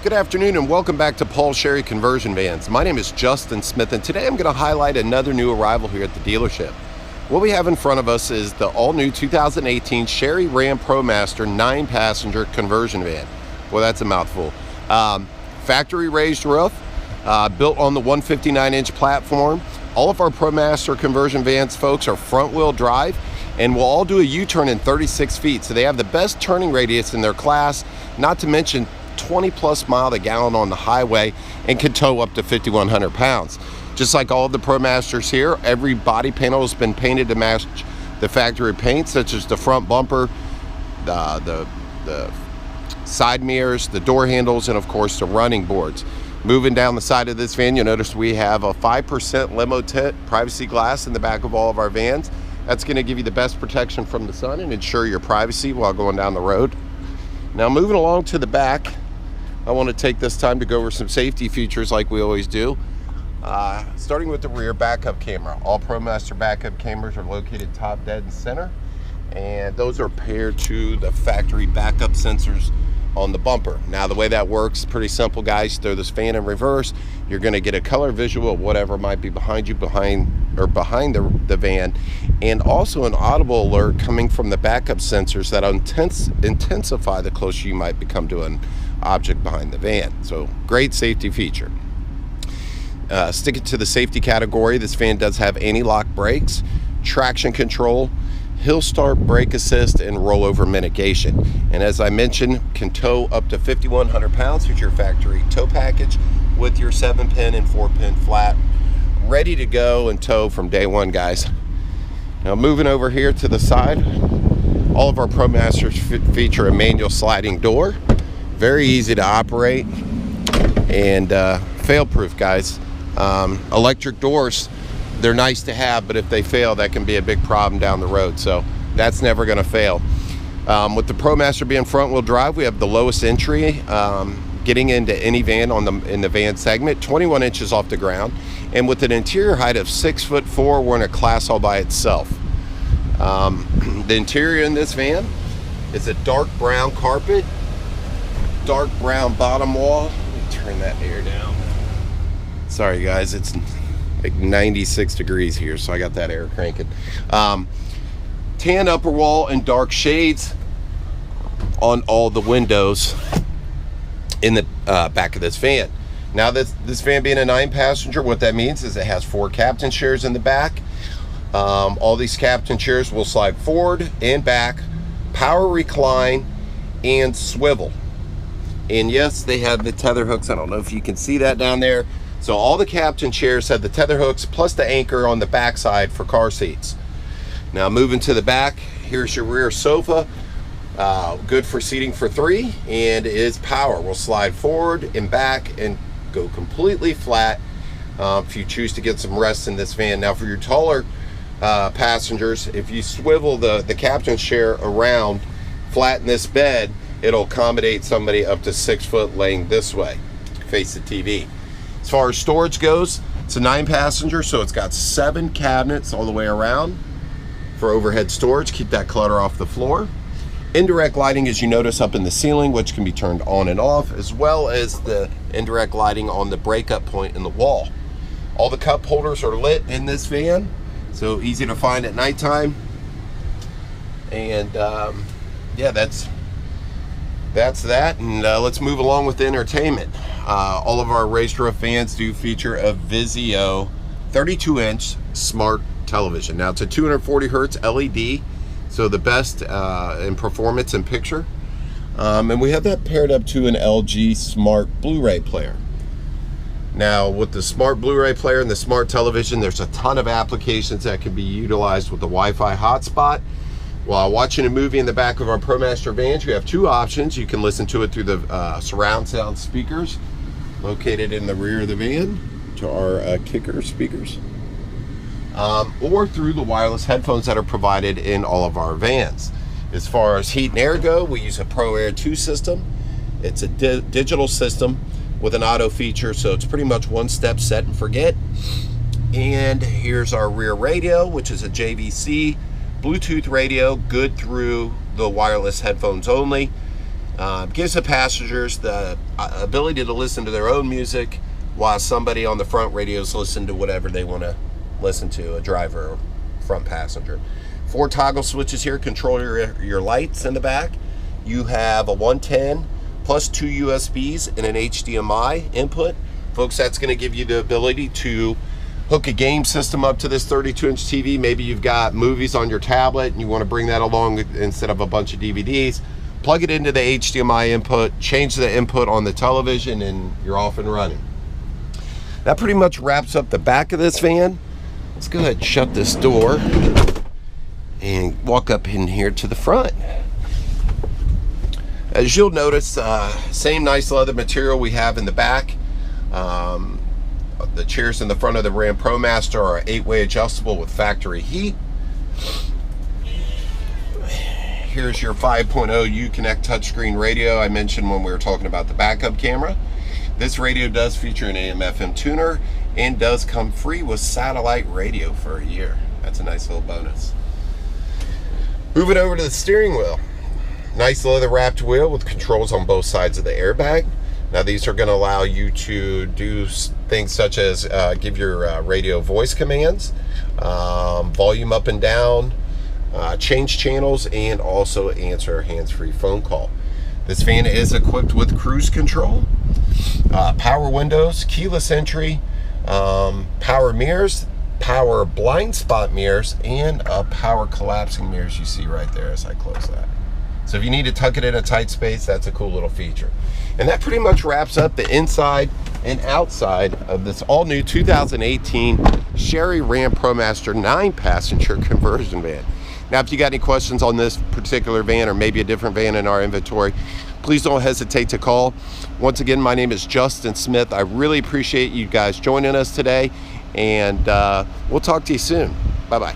Good afternoon and welcome back to Paul Sherry Conversion Vans. My name is Justin Smith and today I'm going to highlight another new arrival here at the dealership. What we have in front of us is the all-new 2018 Sherry Ram ProMaster 9-passenger conversion van. Well, that's a mouthful. Factory raised roof, built on the 159-inch platform. All of our ProMaster conversion vans, folks, are front-wheel drive and will all do a U-turn in 36 feet. So they have the best turning radius in their class, not to mention 20 plus mile to gallon on the highway, and can tow up to 5,100 pounds. Just like all of the ProMasters here, every body panel has been painted to match the factory paint, such as the front bumper, the side mirrors, the door handles, and of course the running boards. Moving down the side of this van, you'll notice we have a 5% limo tint privacy glass in the back of all of our vans. That's going to give you the best protection from the sun and ensure your privacy while going down the road. Now moving along to the back, I want to take this time to go over some safety features like we always do. Starting with the rear backup camera. All ProMaster backup cameras are located top dead and center, and those are paired to the factory backup sensors on the bumper. Now the way that works is pretty simple, guys. Throw this fan in reverse, you're going to get a color visual of whatever might be behind you, behind the van, and also an audible alert coming from the backup sensors that intensify the closer you might become to an object behind the van. So great safety feature. Stick it to the safety category. This van does have anti-lock brakes, traction control, hill start brake assist, and rollover mitigation. And as I mentioned, can tow up to 5,100 pounds with your factory tow package with your 7-pin and 4-pin flat, ready to go and tow from day one, guys. Now moving over here to the side, all of our ProMasters feature a manual sliding door. Very easy to operate and fail-proof, guys. Electric doors, they're nice to have, but if they fail, that can be a big problem down the road. So that's never going to fail. With the ProMaster being front-wheel drive, we have the lowest entry getting into any van in the van segment, 21 inches off the ground, and with an interior height of 6'4", we're in a class all by itself. The interior in this van is a dark brown carpet, dark brown bottom wall. Let me turn that air down. Sorry guys, it's like 96 degrees here, so I got that air cranking. Tan upper wall and dark shades on all the windows in the back of this van. Now this van being a 9-passenger, what that means is it has 4 captain chairs in the back. All these captain chairs will slide forward and back, power recline, and swivel. And yes, they have the tether hooks. I don't know if you can see that down there. So all the captain chairs have the tether hooks plus the anchor on the back side for car seats. Now moving to the back, here's your rear sofa. Good for seating for 3, and it is power. We'll slide forward and back and go completely flat if you choose to get some rest in this van. Now for your taller passengers, if you swivel the captain's chair around, flatten this bed, it'll accommodate somebody up to 6 foot laying this way, face the TV. As far as storage goes, it's a 9-passenger, so it's got 7 cabinets all the way around for overhead storage. Keep that clutter off the floor. Indirect lighting, as you notice, up in the ceiling, which can be turned on and off, as well as the indirect lighting on the breakup point in the wall. All the cup holders are lit in this van, so easy to find at nighttime. And yeah, that's that, and let's move along with the entertainment. All of our raised roof vans do feature a Vizio 32-inch smart television. Now it's a 240 hertz LED, so the best in performance and picture. And we have that paired up to an LG smart Blu-ray player. Now with the smart Blu-ray player and the smart television, there's a ton of applications that can be utilized with the Wi-Fi hotspot. While watching a movie in the back of our ProMaster vans, you have 2 options. You can listen to it through the surround sound speakers located in the rear of the van, to our kicker speakers, or through the wireless headphones that are provided in all of our vans. As far as heat and air go, we use a Pro Air 2 system. It's a digital system with an auto feature, so it's pretty much one step set and forget. And here's our rear radio, which is a JVC Bluetooth radio, good through the wireless headphones only. Gives the passengers the ability to listen to their own music while somebody on the front radios listen to whatever they want to listen to, a driver or front passenger. 4 toggle switches here control your lights in the back. You have a 110 plus 2 USBs and an HDMI input. Folks, that's going to give you the ability to hook a game system up to this 32-inch TV. Maybe you've got movies on your tablet and you want to bring that along instead of a bunch of DVDs. Plug it into the HDMI input, change the input on the television, and you're off and running. That pretty much wraps up the back of this van. Let's go ahead and shut this door and walk up in here to the front. As you'll notice, same nice leather material we have in the back. The chairs in the front of the Ram ProMaster are 8-way adjustable with factory heat. Here's your 5.0 Uconnect touchscreen radio I mentioned when we were talking about the backup camera. This radio does feature an AM/FM tuner and does come free with satellite radio for a year. That's a nice little bonus. Moving over to the steering wheel. Nice leather wrapped wheel with controls on both sides of the airbag. Now these are going to allow you to do things such as give your radio voice commands, volume up and down, change channels, and also answer a hands-free phone call. This van is equipped with cruise control, power windows, keyless entry, power mirrors, power blind spot mirrors, and power collapsing mirrors you see right there as I close that. So if you need to tuck it in a tight space, that's a cool little feature. And that pretty much wraps up the inside and outside of this all-new 2018 Chery Ram ProMaster 9-passenger conversion van. Now, if you got any questions on this particular van or maybe a different van in our inventory, please don't hesitate to call. Once again, my name is Justin Smith. I really appreciate you guys joining us today, and we'll talk to you soon. Bye-bye.